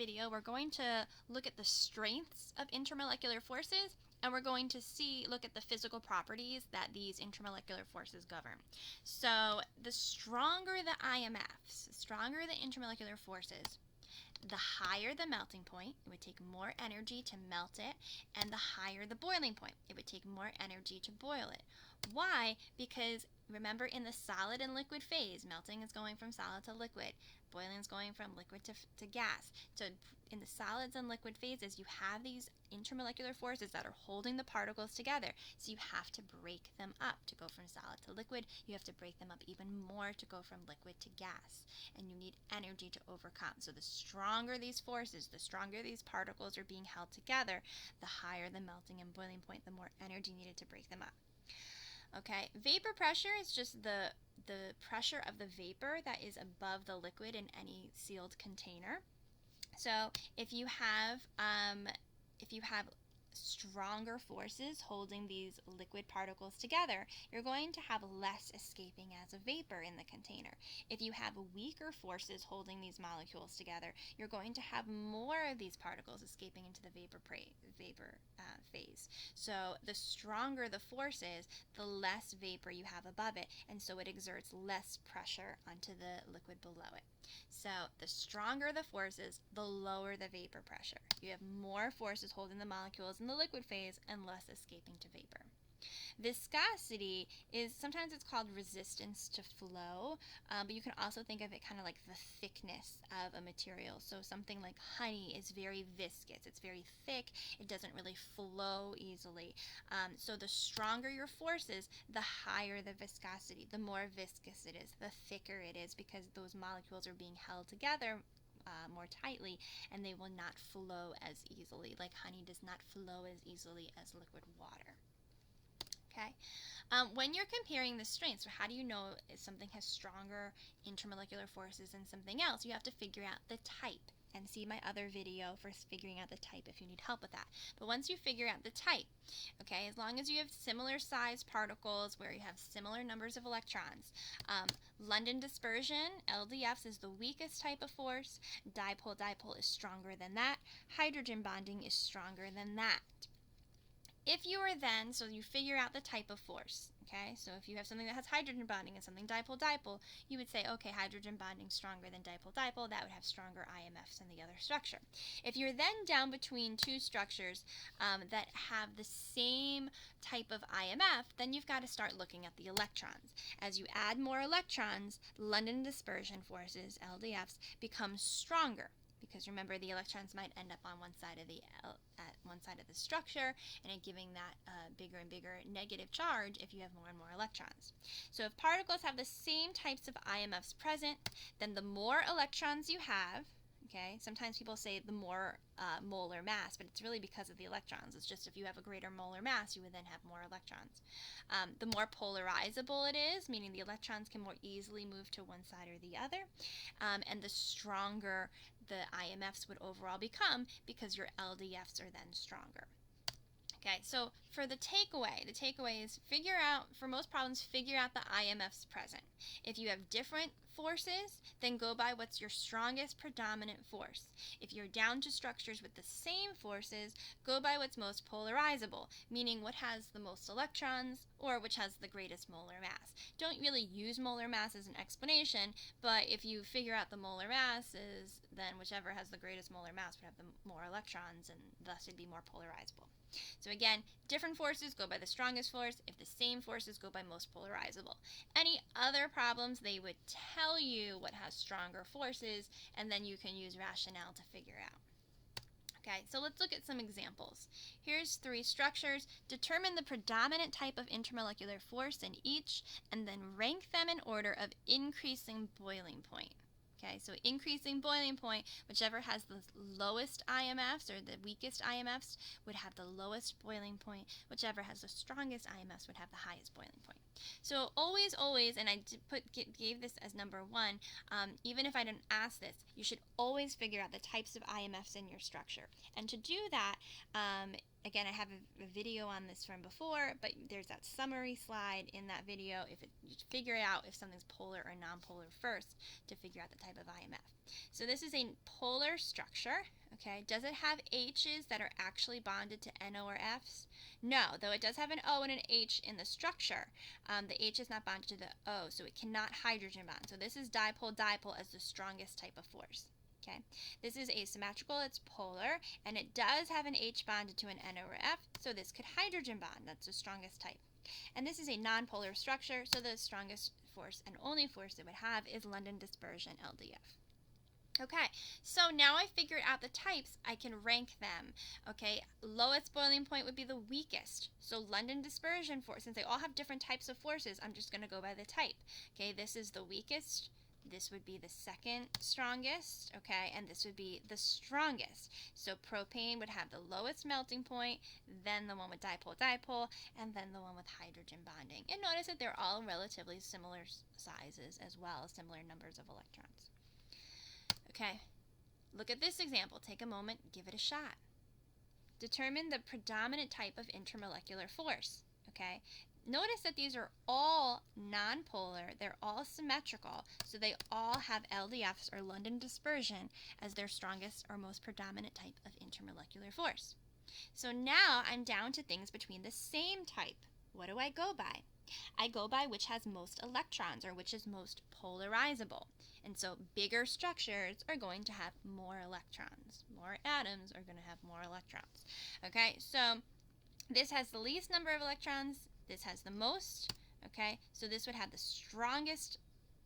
video, we're going to look at the strengths of intermolecular forces, and we're going to look at the physical properties that these intermolecular forces govern. So the stronger the IMFs, the stronger the intermolecular forces, the higher the melting point, it would take more energy to melt it, and the higher the boiling point, it would take more energy to boil it. Why? Because remember, in the solid and liquid phase, melting is going from solid to liquid, boiling is going from liquid to gas. So in the solids and liquid phases, you have these intermolecular forces that are holding the particles together. So you have to break them up to go from solid to liquid. You have to break them up even more to go from liquid to gas. And you need energy to overcome. So the stronger these forces, the stronger these particles are being held together, the higher the melting and boiling point, the more energy needed to break them up. Okay, vapor pressure is just the pressure of the vapor that is above the liquid in any sealed container. So if you have stronger forces holding these liquid particles together, you're going to have less escaping as a vapor in the container. If you have weaker forces holding these molecules together, you're going to have more of these particles escaping into the vapor phase. So the stronger the force is, the less vapor you have above it, and so it exerts less pressure onto the liquid below it. So the stronger the forces, the lower the vapor pressure. You have more forces holding the molecules in the liquid phase and less escaping to vapor. Viscosity is, sometimes it's called resistance to flow, but you can also think of it kind of like the thickness of a material. So something like honey is very viscous. It's very thick. It doesn't really flow easily. So the stronger your forces, the higher the viscosity, the more viscous it is, the thicker it is, because those molecules are being held together more tightly, and they will not flow as easily. Like honey does not flow as easily as liquid water. Okay, when you're comparing the strengths, so how do you know if something has stronger intermolecular forces than something else? You have to figure out the type, and see my other video for figuring out the type if you need help with that. But once you figure out the type, okay, as long as you have similar size particles where you have similar numbers of electrons, London dispersion, LDFs, is the weakest type of force. Dipole-dipole is stronger than that. Hydrogen bonding is stronger than that. If you are then, so you figure out the type of force, okay? So if you have something that has hydrogen bonding and something dipole-dipole, you would say, okay, hydrogen bonding stronger than dipole-dipole, that would have stronger IMFs than the other structure. If you're then down between two structures that have the same type of IMF, then you've got to start looking at the electrons. As you add more electrons, London dispersion forces, LDFs, become stronger. Because remember, the electrons might end up on one side of the structure, and it giving that bigger and bigger negative charge if you have more and more electrons. So if particles have the same types of IMFs present, then the more electrons you have, okay, sometimes people say the more molar mass, but it's really because of the electrons. It's just if you have a greater molar mass, you would then have more electrons. The more polarizable it is, meaning the electrons can more easily move to one side or the other, and the stronger the IMFs would overall become, because your LDFs are then stronger. Okay, so for the takeaway is figure out, for most problems, figure out the IMFs present. If you have different forces, then go by what's your strongest predominant force. If you're down to structures with the same forces, go by what's most polarizable, meaning what has the most electrons or which has the greatest molar mass. Don't really use molar mass as an explanation, but if you figure out the molar masses, then whichever has the greatest molar mass would have the more electrons, and thus it'd be more polarizable. So again, different forces go by the strongest force. If the same forces, go by most polarizable. Any other problems, they would tell you what has stronger forces, and then you can use rationale to figure out. Okay, so let's look at some examples. Here's 3 structures. Determine the predominant type of intermolecular force in each, and then rank them in order of increasing boiling point. Okay, so increasing boiling point, whichever has the lowest IMFs or the weakest IMFs would have the lowest boiling point. Whichever has the strongest IMFs would have the highest boiling point. So always, and I gave this as number 1, even if I didn't ask this, you should always figure out the types of IMFs in your structure. And to do that, again, I have a video on this from before, but there's that summary slide in that video. You figure out if something's polar or nonpolar first to figure out the type of IMF. So this is a polar structure. Okay, does it have H's that are actually bonded to NO or F's? No, though it does have an O and an H in the structure. The H is not bonded to the O, so it cannot hydrogen bond. So this is dipole-dipole as the strongest type of force. Okay, this is asymmetrical, it's polar, and it does have an H bonded to an NO or F, so this could hydrogen bond. That's the strongest type. And this is a nonpolar structure, so the strongest force and only force it would have is London dispersion, LDF. Okay, so now I figured out the types, I can rank them. Okay, lowest boiling point would be the weakest. So London dispersion force, since they all have different types of forces, I'm just going to go by the type. Okay, this is the weakest. This would be the second strongest, okay, and this would be the strongest. So propane would have the lowest melting point, then the one with dipole-dipole, and then the one with hydrogen bonding. And notice that they're all relatively similar sizes as well, similar numbers of electrons. Okay, look at this example. Take a moment, give it a shot. Determine the predominant type of intermolecular force, okay? Notice that these are all nonpolar, they're all symmetrical, so they all have LDFs or London dispersion as their strongest or most predominant type of intermolecular force. So now I'm down to things between the same type. What do I go by? I go by which has most electrons or which is most polarizable. And so bigger structures are going to have more electrons. More atoms are going to have more electrons. Okay, so this has the least number of electrons. This has the most. Okay, so this would have the strongest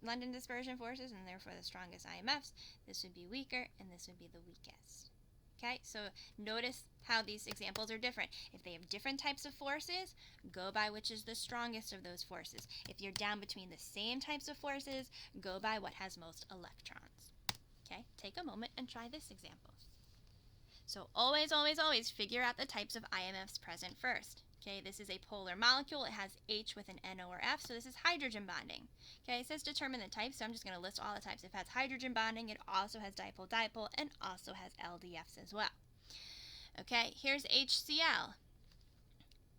London dispersion forces and therefore the strongest IMFs. This would be weaker and this would be the weakest. Okay, so notice how these examples are different. If they have different types of forces, go by which is the strongest of those forces. If you're down between the same types of forces, go by what has most electrons. Okay, take a moment and try this example. So always, always, always figure out the types of IMFs present first. Okay, this is a polar molecule. It has H with an NO or F, so this is hydrogen bonding. Okay, it says determine the type, so I'm just going to list all the types. If it has hydrogen bonding, it also has dipole-dipole and also has LDFs as well. Okay, here's HCl.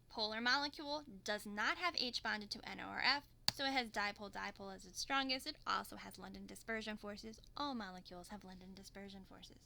Polar molecule, does not have H bonded to NO or F, so it has dipole-dipole as its strongest. It also has London dispersion forces. All molecules have London dispersion forces.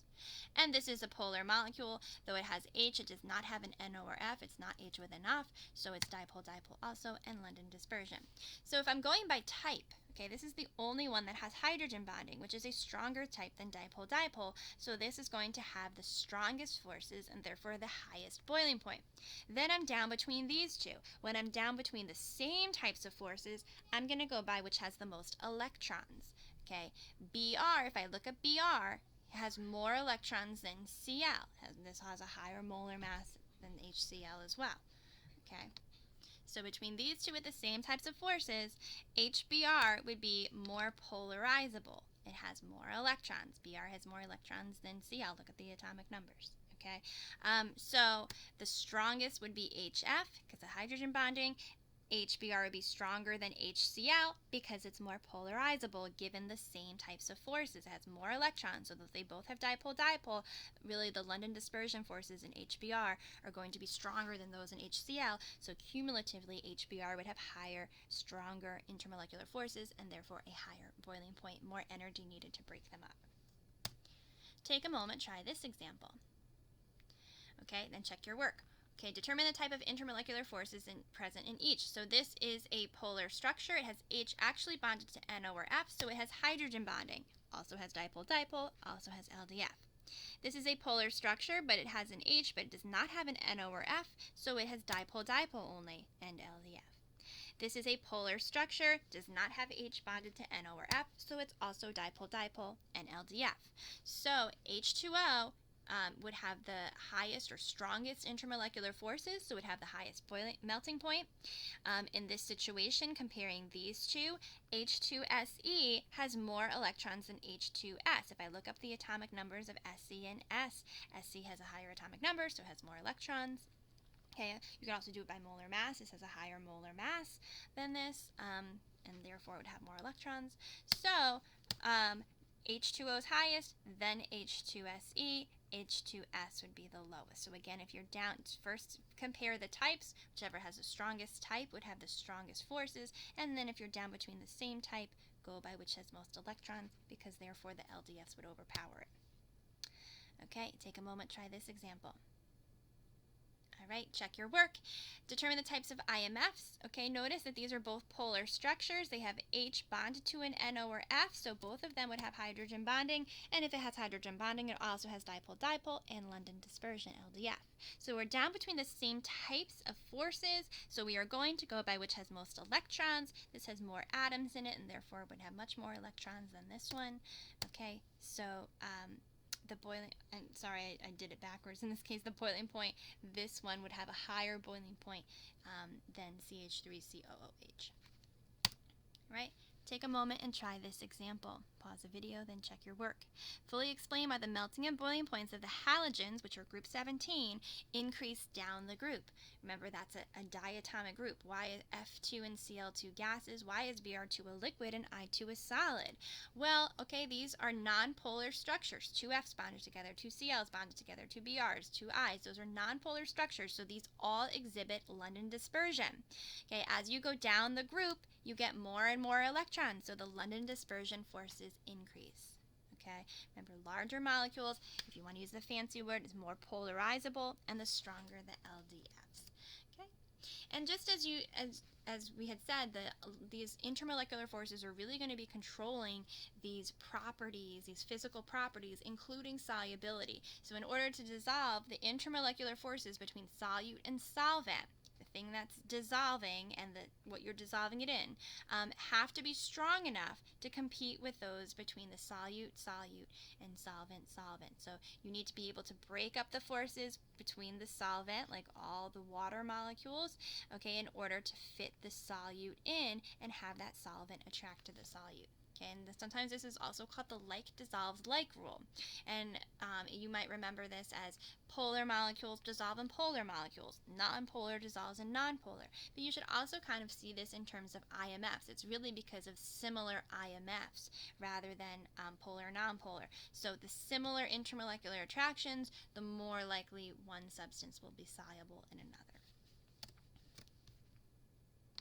And this is a polar molecule. Though it has H, it does not have an NO or F. It's not H with an F, so it's dipole-dipole also and London dispersion. So if I'm going by type, okay, this is the only one that has hydrogen bonding, which is a stronger type than dipole-dipole, so this is going to have the strongest forces and therefore the highest boiling point. Then I'm down between these two. When I'm down between the same types of forces, I'm going to go by which has the most electrons. Okay, Br, if I look at Br, has more electrons than Cl. This has a higher molar mass than HCl as well. Okay, so between these two with the same types of forces, HBr would be more polarizable. It has more electrons. Br has more electrons than Cl. Look at the atomic numbers. Okay, so the strongest would be HF because of hydrogen bonding. HBr would be stronger than HCl because it's more polarizable given the same types of forces. It has more electrons, so that they both have dipole-dipole. Really, the London dispersion forces in HBr are going to be stronger than those in HCl, so cumulatively HBr would have higher, stronger intermolecular forces and therefore a higher boiling point, more energy needed to break them up. Take a moment, try this example. Okay, then check your work. Okay, determine the type of intermolecular forces present in each. So this is a polar structure. It has H actually bonded to NO or F, so it has hydrogen bonding. Also has dipole-dipole, also has LDF. This is a polar structure, but it has an H, but it does not have an NO or F, so it has dipole-dipole only and LDF. This is a polar structure, does not have H bonded to NO or F, so it's also dipole-dipole and LDF. So H2O would have the highest or strongest intermolecular forces, so it would have the highest melting point. In this situation, comparing these two, H2SE has more electrons than H2S. If I look up the atomic numbers of Se and S, Se has a higher atomic number, so it has more electrons. Okay, you can also do it by molar mass. This has a higher molar mass than this, and therefore it would have more electrons. So H2O is highest, then H2SE, H2S would be the lowest. So again, if you're down, first compare the types. Whichever has the strongest type would have the strongest forces, and then if you're down between the same type, go by which has most electrons, because therefore the LDFs would overpower it. Okay, take a moment, try this example. All right, check your work. Determine the types of IMFs. Okay, notice that these are both polar structures. They have H bonded to an NO or F, so both of them would have hydrogen bonding. And if it has hydrogen bonding, it also has dipole-dipole and London dispersion, LDF. So we're down between the same types of forces, so we are going to go by which has most electrons. This has more atoms in it, and therefore would have much more electrons than this one. Okay, so the boiling, and sorry, I did it backwards in this case, the boiling point, this one would have a higher boiling point than CH3COOH. Right? Take a moment and try this example. Pause the video, then check your work. Fully explain why the melting and boiling points of the halogens, which are group 17, increase down the group. Remember, that's a diatomic group. Why is F2 and Cl2 gases? Why is Br2 a liquid and I2 a solid? Well, okay, these are nonpolar structures. Two F's bonded together, two Cl's bonded together, two Brs, two I's. Those are nonpolar structures, so these all exhibit London dispersion. Okay, as you go down the group, you get more and more electrons, so the London dispersion forces increase. Okay, remember, larger molecules, if you want to use the fancy word, is more polarizable, and the stronger the LDFs. Okay, and just as we had said, these intermolecular forces are really going to be controlling these properties, these physical properties, including solubility. So in order to dissolve, the intermolecular forces between solute and solvent, the thing that's dissolving and what you're dissolving it in, have to be strong enough to compete with those between the solute, and solvent, So you need to be able to break up the forces between the solvent, like all the water molecules, okay, in order to fit the solute in and have that solvent attract to the solute. And sometimes this is also called the like dissolves like rule. And you might remember this as polar molecules dissolve in polar molecules, nonpolar dissolves in nonpolar. But you should also kind of see this in terms of IMFs. It's really because of similar IMFs rather than polar or nonpolar. So the similar intermolecular attractions, the more likely one substance will be soluble in another.